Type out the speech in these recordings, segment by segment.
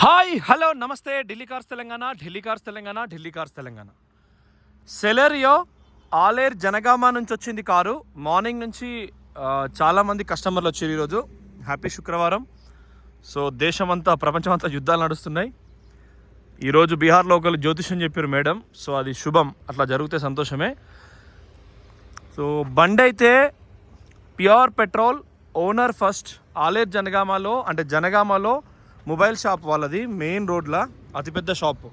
Hi hello నమస్తే Delhi cars Telangana Delhi cars Telangana Delhi cars Telangana Celerio Aler Jangaon నుంచి వచ్చింది కారు. మార్నింగ్ నుంచి చాలామంది కస్టమర్లు వచ్చారు ఈరోజు. హ్యాపీ శుక్రవారం. సో దేశమంతా ప్రపంచమంతా యుద్ధాలు నడుస్తున్నాయి. ఈరోజు బీహార్లో ఒకరు జ్యోతిష్యం చెప్పారు మేడం. సో అది శుభం, అట్లా జరిగితే సంతోషమే. సో బండి అయితే pure petrol, owner first, Aler జనగామలో అంటే జనగామలో మొబైల్ షాప్ వాళ్ళది, మెయిన్ రోడ్లో అతిపెద్ద షాపు.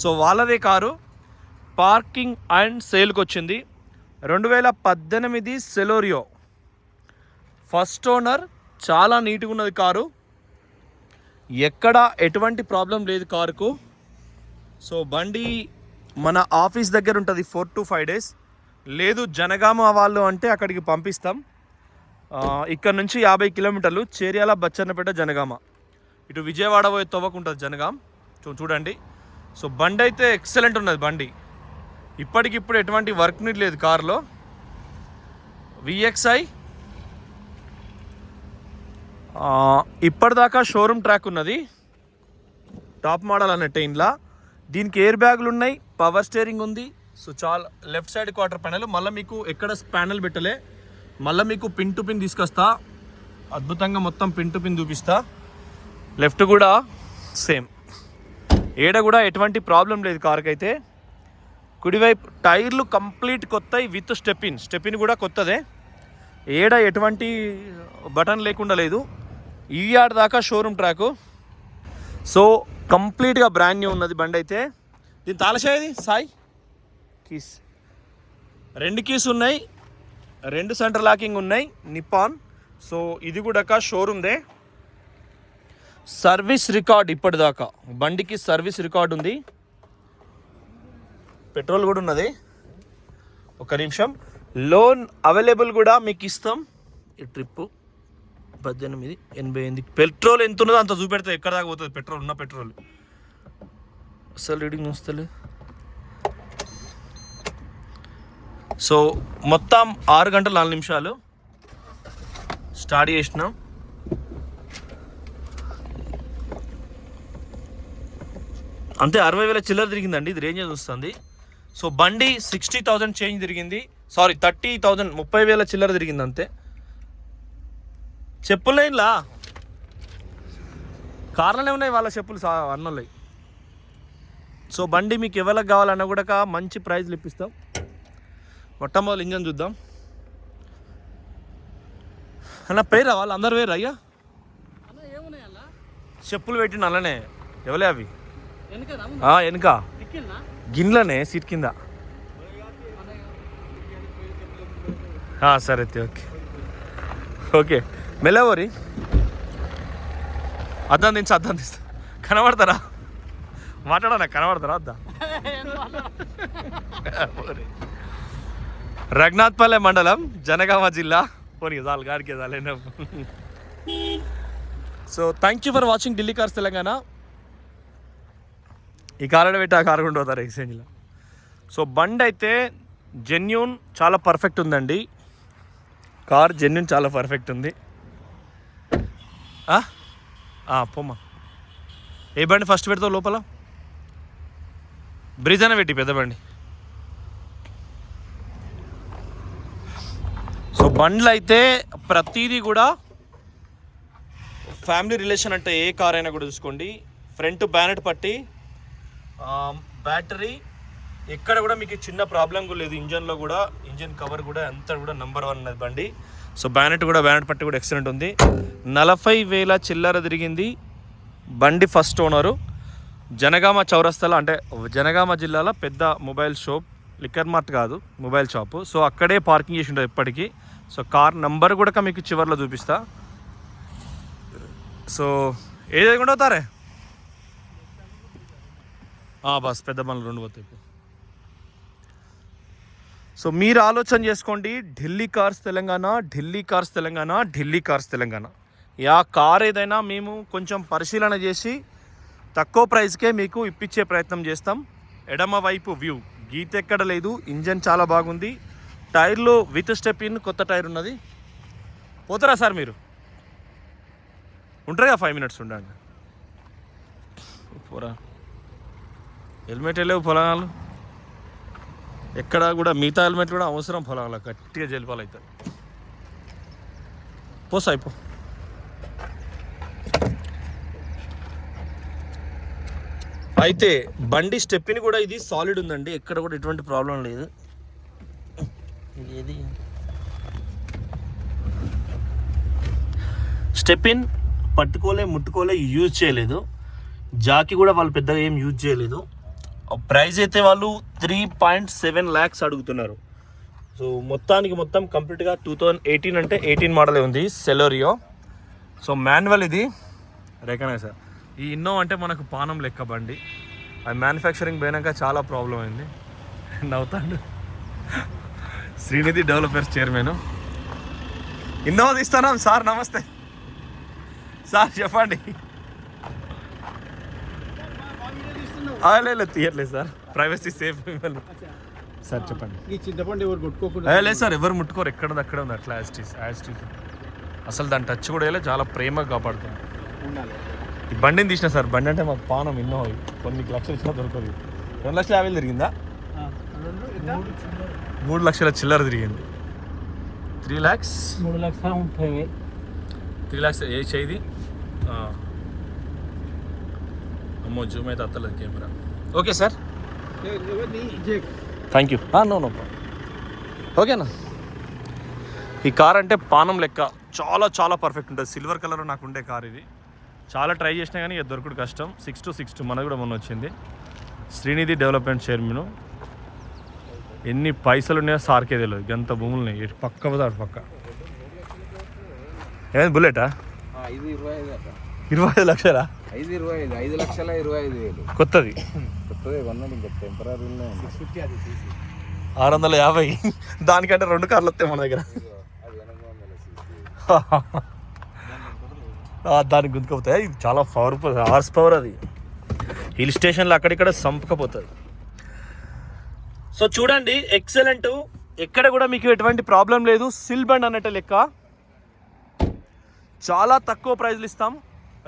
సో వాళ్ళదే కారు పార్కింగ్ అండ్ సేల్కి వచ్చింది. 2018 సెలోరియో ఫస్ట్ ఓనర్. చాలా నీట్గా ఉన్నది కారు, ఎక్కడ ఎటువంటి ప్రాబ్లం లేదు కారుకు. సో బండి మన ఆఫీస్ దగ్గర ఉంటుంది 4 to 5 days. లేదు జనగామ వాళ్ళు అంటే అక్కడికి పంపిస్తాం. ఇక్కడ నుంచి 50 కిలోమీటర్లు, చేర్యాల, బచ్చన్నపేట, జనగామ. ఇటు విజయవాడ పోయి తవ్వకుంటుంది జనగాం. చూడండి. సో బండి అయితే ఎక్సలెంట్ ఉన్నది. బండి ఇప్పటికిప్పుడు ఎటువంటి వర్క్ నీట్ లేదు కారులో. VXI ఇప్పటిదాకా షోరూమ్ ట్రాక్ ఉన్నది, టాప్ మోడల్ అన్నట్టు. ఇంట్లో దీనికి ఎయిర్ బ్యాగులు ఉన్నాయి, పవర్ స్టీరింగ్ ఉంది. సో చాలా లెఫ్ట్ సైడ్ క్వార్టర్ ప్యానెల్. మళ్ళీ మీకు ఎక్కడ ప్యానెల్ పెట్టలే, మళ్ళీ మీకు పిన్ టు పిన్ తీసుకొస్తా. అద్భుతంగా మొత్తం పిన్ టు పిన్ చూపిస్తా. లెఫ్ట్ కూడా సేమ్, ఏడ కూడా ఎటువంటి ప్రాబ్లం లేదు కార్కి అయితే. కుడివైపు టైర్లు కంప్లీట్ కొత్తవి విత్ స్టెపిన్ కూడా కొత్తదే. ఏడ ఎటువంటి బటన్ లేకుండా లేదు. ఈ యార్డ్ దాకా షోరూమ్ ట్రాకు. సో కంప్లీట్గా బ్రాండ్ న్యూ ఉన్నది బండి అయితే. దీని తాళచేది సాయి కీస్, 2 కీస్ ఉన్నాయి, 2 సెంటర్ లాకింగ్ ఉన్నాయి, నిప్పాన్. సో ఇది కూడా షోరూమ్దే. సర్వీస్ రికార్డ్ ఇప్పటిదాకా బండికి సర్వీస్ రికార్డ్ ఉంది. పెట్రోల్ కూడా ఉన్నది. ఒక నిమిషం, లోన్ అవైలబుల్ కూడా మీకు ఇస్తాం. ఈ ట్రిప్పు 1888. పెట్రోల్ ఎంత ఉన్నదో అంత చూపెడితే ఎక్కడ దాకా పోతుంది పెట్రోల్. ఉన్న పెట్రోల్ అసలు రీడింగ్ వస్తలేదు. సో మొత్తం 6 గంటల 4 నిమిషాలు స్టార్ట్ చేసినాం. అంతే 60,000 చిల్లర తిరిగిందండి. ఇది రేంజ్ వస్తుంది. సో బండి 60,000 చేంజ్ తిరిగింది. సారీ 30,000, 30,000 చిల్లర తిరిగింది అంతే. చెప్పులు లేనిలా కార్లోనే ఉన్నాయి వాళ్ళ చెప్పులు అన్నోళ్ళవి. సో బండి మీకు ఎవరికి కావాలన్నా కూడా మంచి ప్రైజ్లు ఇప్పిస్తాం. మొట్టమొదటి ఇంజన్ చూద్దాం అన్న. పేరు వాళ్ళు అందరు వేరు అయ్యా, చెప్పులు పెట్టిన అలానే ఎవలే అవి వెనుక గిన్నెలనే సీట్ కింద. సరే ఓకే ఓకే. మెల్లవరి అద్దం తీస్తా. కనబడతారా? మాట్లాడాలా? కనబడతారా? అద్దా రఘునాథ్పల్లె మండలం, జనగామ జిల్లా. పోనీ చాలు గాడికే చాలేనా. So thank you for watching Delhi cars Telangana. ఈ కారులో పెట్టి ఆ కారు కూడా పోతారు ఎక్స్చేంజ్లో. సో బండి అయితే జెన్యూన్ చాలా పర్ఫెక్ట్ ఉందండి. కార్ జెన్యూన్ చాలా పర్ఫెక్ట్ ఉంది. పోమ్మా. ఏ బండి ఫస్ట్ పెడతావు లోపల? బ్రిజ్ అనే పెట్టి పెద్ద బండి. సో బండ్లు అయితే ప్రతిదీ కూడా ఫ్యామిలీ రిలేషన్ అంటే ఏ కార్ అయినా కూడా చూసుకోండి. ఫ్రంట్ బ్యానెట్ పట్టి, బ్యాటరీ ఎక్కడ కూడా మీకు చిన్న ప్రాబ్లం కూడా లేదు. ఇంజన్లో కూడా ఇంజన్ కవర్ కూడా అంతా కూడా నెంబర్ 1 ఉన్నది బండి. సో బ్యానెట్ పట్టి కూడా ఎక్సలెంట్ ఉంది. 40,000 చిల్లర తిరిగింది బండి. First owner. జనగామ చౌరస్తాలో అంటే జనగామ జిల్లాలో పెద్ద మొబైల్ షాప్, లిక్కర్ మార్ట్ కాదు, మొబైల్ షాపు. సో అక్కడే పార్కింగ్ చేసి ఉంటుంది ఎప్పటికీ. సో కార్ నెంబర్ కూడా మీకు చివరిలో చూపిస్తా. సో ఏది కూడా అవుతారే బస్ పెద్ద బండ్లు 2 పోతాయి. సో మీరు ఆలోచన చేసుకోండి, Delhi cars Telangana, Delhi cars Telangana, Delhi cars Telangana. Yeah car ఏదైనా మేము కొంచెం పరిశీలన చేసి తక్కువ ప్రైస్కే మీకు ఇప్పించే ప్రయత్నం చేస్తాం. ఎడమ వైపు వ్యూ గీత ఎక్కడ లేదు. ఇంజన్ చాలా బాగుంది. టైర్లు విత్ స్టెపిన్, కొత్త టైర్ ఉన్నది. పోతారా సార్? మీరు ఉంటారుగా 5 minutes ఉండండి. పోరా హెల్మెట్ వెళ్ళేవు పొలాలు ఎక్కడ కూడా మిగతా హెల్మెట్ కూడా అవసరం పొలాలు గట్టిగా జలిపాలు అవుతాయి పోసాయిపో అయితే బండి స్టెప్ని కూడా ఇది సాలిడ్ ఉందండి ఎక్కడ కూడా ఎటువంటి ప్రాబ్లం లేదు ఇది స్టెపిన్ ముట్టుకోలే యూజ్ చేయలేదు జాకి కూడా వాళ్ళు పెద్దగా ఏం యూజ్ చేయలేదు ప్రైస్ అయితే వాళ్ళు 3.7 lakhs అడుగుతున్నారు సో మొత్తం కంప్లీట్గా 2018 అంటే 18 మోడలే ఉంది సెలోరియో సో మాన్యువల్ ఇది రికగ్నైజ్ ఈ ఇన్నోవా అంటే మనకు పానం లెక్క బండి అది మ్యానుఫ్యాక్చరింగ్ పోయినాక చాలా ప్రాబ్లం అయింది నవ్వుతాడు శ్రీనిధి డెవలపర్స్ చైర్మన్ ఇన్నోవా తీస్తున్నాం సార్ నమస్తే సార్ చెప్పండి లేదు తీయట్లేదు సార్ ప్రైవసీ సేఫ్ సార్ చెప్పండి లేదు సార్ ఎవరు ముట్టుకోరు ఎక్కడ ఉంది అట్లా యాస్టీస్ అసలు దాని టచ్ కూడా వేయలేదు చాలా ప్రేమగా కాపాడుతుంది ఈ బండిని తీసిన సార్ బండి అంటే మాకు పానం ఎన్నో కొన్ని లక్షలు ఇచ్చినా దొరకదు 2,50,000 తిరిగిందా 3 లక్షల చిల్లర తిరిగింది 3 lakhs 3 lakhs ఏ చేయి అమ్మో జూమ్ అయితే అత్తలేదు camera okay sir thank you no ఓకేనా ఈ కార్ అంటే పానం లెక్క చాలా పర్ఫెక్ట్ ఉంటుంది సిల్వర్ కలర్ నాకు ఉండే కార్ ఇది చాలా ట్రై చేసినా కానీ ఇది దొరకడు కష్టం 6-2 మనకు కూడా మొన్న వచ్చింది శ్రీనిధి డెవలప్మెంట్ చైర్మన్ ఎన్ని పైసలు ఉన్నాయో సార్కే తెలియదు ఎంత భూములు ఉన్నాయి ఇటు పక్క పోతాడు పక్క ఏమైంది బుల్లెటా 25 లక్షలా 5,25,000 కొత్తది టెంపరీ 650 దానికంటే 2 కార్లు వస్తాయి మన దగ్గర దానికి గుంతుకపోతాయి ఇది చాలా పవర్ఫుల్ హార్స్ పవర్ అది హిల్ స్టేషన్లో అక్కడిక్కడ సంపకపోతుంది సో చూడండి ఎక్సలెంట్ ఎక్కడ కూడా మీకు ఎటువంటి ప్రాబ్లం లేదు సిల్ బండ్ అన్నట్టు లెక్క చాలా తక్కువ ప్రైజ్లు ఇస్తాం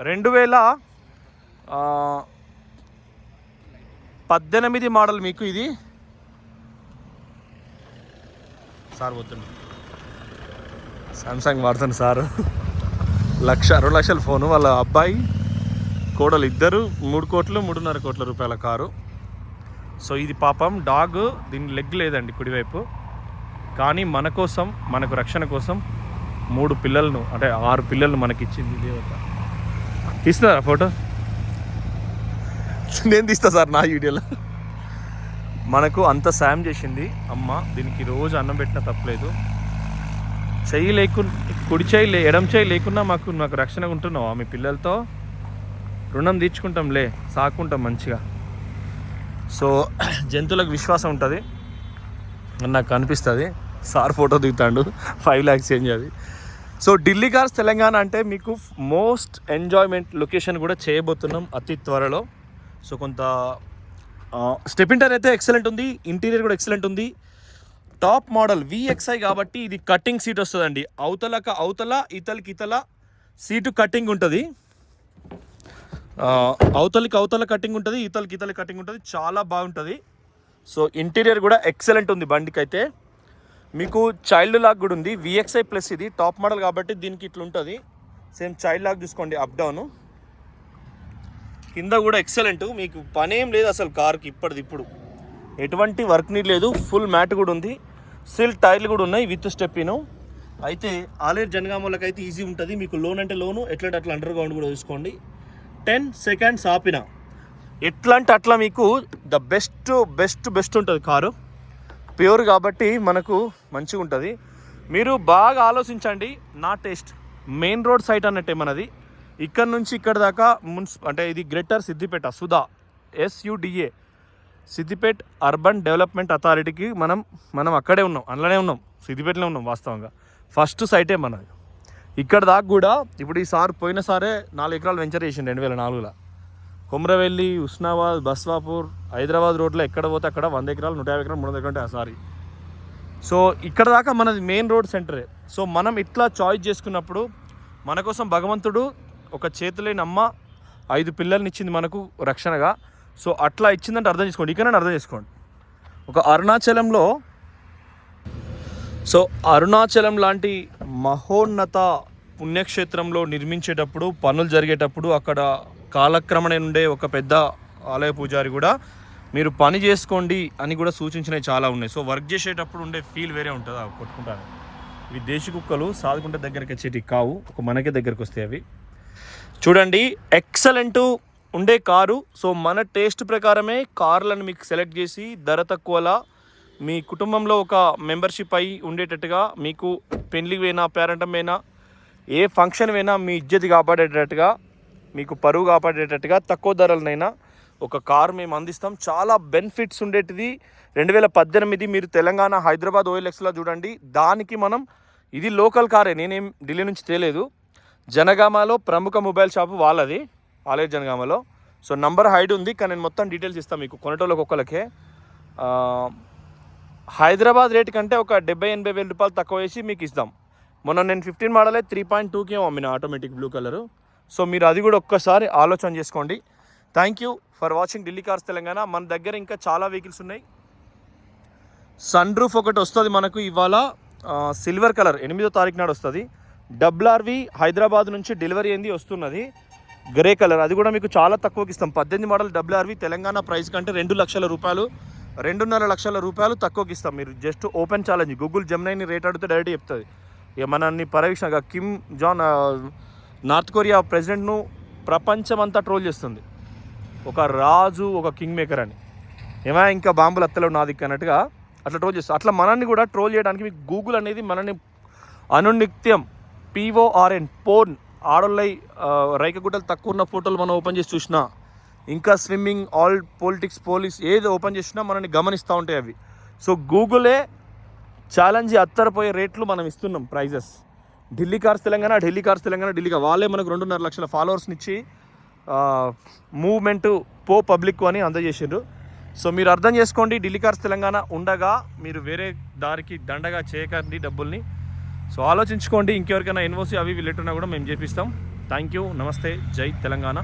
2018 మోడల్ మీకు ఇది సార్ పోతుంది సామ్సంగ్ వాడుతుంది సారు 1,00,000 2 లక్షల ఫోను వాళ్ళ అబ్బాయి కోడలు ఇద్దరు 3 కోట్లు 3.5 కోట్ల రూపాయల కారు సో ఇది పాపం డాగ్ దీని లెగ్ లేదండి కుడివైపు కానీ మన కోసం మనకు రక్షణ కోసం 3 పిల్లలను అంటే 6 పిల్లలను మనకి ఇచ్చింది దేవత తీస్తున్నారా ఫోటో నేను తీస్తా సార్ నా వీడియోలో మనకు అంత సాయం చేసింది అమ్మ దీనికి రోజు అన్నం పెట్టినా తప్పలేదు చెయ్యి కుడి చెయ్యి ఎడం చెయ్యి లేకున్నా మాకు రక్షణగా ఉంటున్నావా మీ పిల్లలతో రుణం తీర్చుకుంటాంలే సాకుంటాం మంచిగా సో జంతువులకు విశ్వాసం ఉంటుంది నాకు అనిపిస్తుంది సార్ ఫోటో దిగుతాడు 5 lakhs చేంజ్ అది సో ఢిల్లీ కార్స్ తెలంగాణ అంటే మీకు మోస్ట్ ఎంజాయ్మెంట్ లొకేషన్ కూడా చేయబోతున్నాం అతి త్వరలో సో కొంత స్టెపింటర్ అయితే ఎక్సలెంట్ ఉంది ఇంటీరియర్ కూడా ఎక్సలెంట్ ఉంది టాప్ మోడల్ VXI కాబట్టి ఇది కట్టింగ్ సీట్ వస్తుందండి అవతల ఇతల సీటు కట్టింగ్ ఉంటుంది అవతల కట్టింగ్ ఉంటుంది ఇతల కట్టింగ్ ఉంటుంది చాలా బాగుంటుంది సో ఇంటీరియర్ కూడా ఎక్సలెంట్ ఉంది బండికి అయితే మీకు చైల్డ్ లాక్ కూడా ఉంది VXI ప్లస్ ఇది టాప్ మోడల్ కాబట్టి దీనికి ఇట్లా ఉంటుంది సేమ్ చైల్డ్ లాక్ చూసుకోండి అప్ డౌన్ కింద కూడా ఎక్సలెంట్ మీకు పనేం లేదు అసలు కార్కి ఇప్పుడు ఎటువంటి వర్క్ నీడ్ లేదు ఫుల్ మ్యాట్ కూడా ఉంది సిల్ టైర్లు కూడా ఉన్నాయి విత్ స్టెప్పిను అయితే ఆలేరు జనగామలకు అయితే ఈజీ ఉంటుంది మీకు లోన్ అంటే లోను ఎట్లా అండర్ గ్రౌండ్ కూడా చూసుకోండి 10 seconds ఆపిన ఎట్లా అంటే అట్లా మీకు ద బెస్ట్ ఉంటుంది కారు ప్యూర్ కాబట్టి మనకు మంచిగా ఉంటుంది మీరు బాగా ఆలోచించండి నా టేస్ట్ మెయిన్ రోడ్ సైట్ అన్నట్టే మనది ఇక్కడ నుంచి ఇక్కడ దాకా అంటే ఇది greater Siddipet SUDA Siddipet urban development అథారిటీకి మనం అక్కడే ఉన్నాం అందులోనే ఉన్నాం సిద్దిపేటలో ఉన్నాం వాస్తవంగా ఫస్ట్ సైటే మనది ఇక్కడ దాకా కూడా ఇప్పుడు ఈ సార్ పోయిన సారే 4 ఎకరాలు వెంచర్ చేసిండు 2004లో కొమరవెల్లి ఉస్నాబాద్ బస్వాపూర్ హైదరాబాద్ రోడ్లో ఎక్కడ పోతే అక్కడ 100 ఎకరాలు 150 ఎకరాలు 300 ఎకరాలు ఉంటాయి సారీ సో ఇక్కడ దాకా మనది మెయిన్ రోడ్ సెంటరే సో మనం ఇట్లా చాయిస్ చేసుకున్నప్పుడు మన కోసం భగవంతుడు ఒక చేతులేని అమ్మ 5 పిల్లల్ని ఇచ్చింది మనకు రక్షణగా. సో అట్లా ఇచ్చిందంటే అర్థం చేసుకోండి, ఇకనైనా అర్థం చేసుకోండి. ఒక అరుణాచలం లాంటి మహోన్నత పుణ్యక్షేత్రంలో నిర్మించేటప్పుడు, పనులు జరిగేటప్పుడు అక్కడ కాలక్రమణ ఉండే ఒక పెద్ద ఆలయ పూజారి కూడా మీరు పని చేసుకోండి అని కూడా సూచించినవి చాలా ఉన్నాయి. సో వర్క్ చేసేటప్పుడు ఉండే ఫీల్ వేరే ఉంటుంది. కొట్టుకుంటాను, ఇవి దేశీ కుక్కలు సాదుకుంటే దగ్గరికి వచ్చేటి కావు, ఒక మనకే దగ్గరికి వస్తాయి అవి. చూడండి, ఎక్సలెంట్ ఉండే కారు. సో మన టేస్ట్ ప్రకారమే కార్లను మీకు సెలెక్ట్ చేసి ధర తక్కువలా మీ కుటుంబంలో ఒక మెంబర్షిప్ అయి ఉండేటట్టుగా, మీకు పెళ్లికి పోయినా పేరెంటం పోయినా ఏ ఫంక్షన్ పోయినా మీ ఇజ్జతి కాపాడేటట్టుగా, మీకు పరువు కాపాడేటట్టుగా తక్కువ ధరలనైనా ఒక కారు మేము అందిస్తాం. చాలా బెనిఫిట్స్ ఉండేటిది. 2018 మీరు తెలంగాణ హైదరాబాద్ OLXలో చూడండి. దానికి మనం, ఇది లోకల్ కారే, నేనేం ఢిల్లీ నుంచి తేలేదు. జనగామలో ప్రముఖ మొబైల్ షాపు వాళ్ళది, ఆలయ జనగామలో. సో నంబర్ హైడ్ ఉంది, కానీ నేను మొత్తం డీటెయిల్స్ ఇస్తాను మీకు కొనేటోళ్ళకి ఒక్కలకే. హైదరాబాద్ రేట్ కంటే ఒక 70-80 వేల రూపాయలు తక్కువ వేసి మీకు ఇస్తాం. మొన్న నేను 15 మోడలే 3.2కి అమ్మిన, ఆటోమేటిక్ బ్లూ కలరు. సో మీరు అది కూడా ఒక్కసారి ఆలోచన చేసుకోండి. Thank you for watching Delhi cars Telangana. మన దగ్గర ఇంకా చాలా వెహికల్స్ ఉన్నాయి. సన్ రూఫ్ ఒకటి వస్తుంది మనకు ఇవాళ, సిల్వర్ కలర్ 8వ తారీఖు నాడు వస్తుంది. WRV హైదరాబాద్ నుంచి డెలివరీ అయింది, వస్తున్నది గ్రే కలర్. అది కూడా మీకు చాలా తక్కువకి ఇస్తాం. 18 మోడల్ WRV తెలంగాణ ప్రైస్ కంటే 2 లక్షల రూపాయలు, 2.5 లక్షల రూపాయలు తక్కువకి ఇస్తాం. మీరు జస్ట్ ఓపెన్ ఛాలెంజ్, గూగుల్ జెమినైని రేట్ అడిగితే డైరెక్ట్ చెప్తుంది. ఇక మనల్ని పర్యవేక్షణగా కిమ్ జాన్, నార్త్ కొరియా ప్రెసిడెంట్ను ప్రపంచమంతా ట్రోల్ చేస్తుంది, ఒక రాజు, ఒక కింగ్ మేకర్ అని. ఏమైనా ఇంకా బాంబులు అత్తలేవు నా దిక్కు అన్నట్టుగా అట్లా ట్రోల్ చేస్తారు. అట్లా మనల్ని కూడా ట్రోల్ చేయడానికి మీకు గూగుల్ అనేది మనల్ని అనునిత్యం PORN పోర్న్, ఆడోళ్ళై రైకగుడ్డలు తక్కువ ఉన్న ఫోటోలు మనం ఓపెన్ చేసి చూసినా, ఇంకా స్విమ్మింగ్, ఆల్ పొలిటిక్స్, పోలీస్ ఏది ఓపెన్ చేసినా మనల్ని గమనిస్తూ ఉంటాయి అవి. సో గూగులే ఛాలెంజ్ అత్తరపోయే రేట్లు మనం ఇస్తున్నాం prices. Delhi cars Telangana, Delhi cars Telangana, ఢిల్లీగా వాళ్ళే మనకు 2.5 లక్షల ఫాలోవర్స్ని ఇచ్చి మూవ్మెంటు పబ్లిక్ అని అందజేసిండ్రు. సో మీరు అర్థం చేసుకోండి, ఢిల్లీ కార్స్ తెలంగాణ ఉండగా మీరు వేరే దారికి దండగా చేయకండి డబ్బుల్ని. సో ఆలోచించుకోండి. ఇంకెవరికైనా NOC అవి లెటర్ ఉన్నా కూడా మేము చేపిస్తాం. థ్యాంక్ యూ, నమస్తే, జై తెలంగాణ.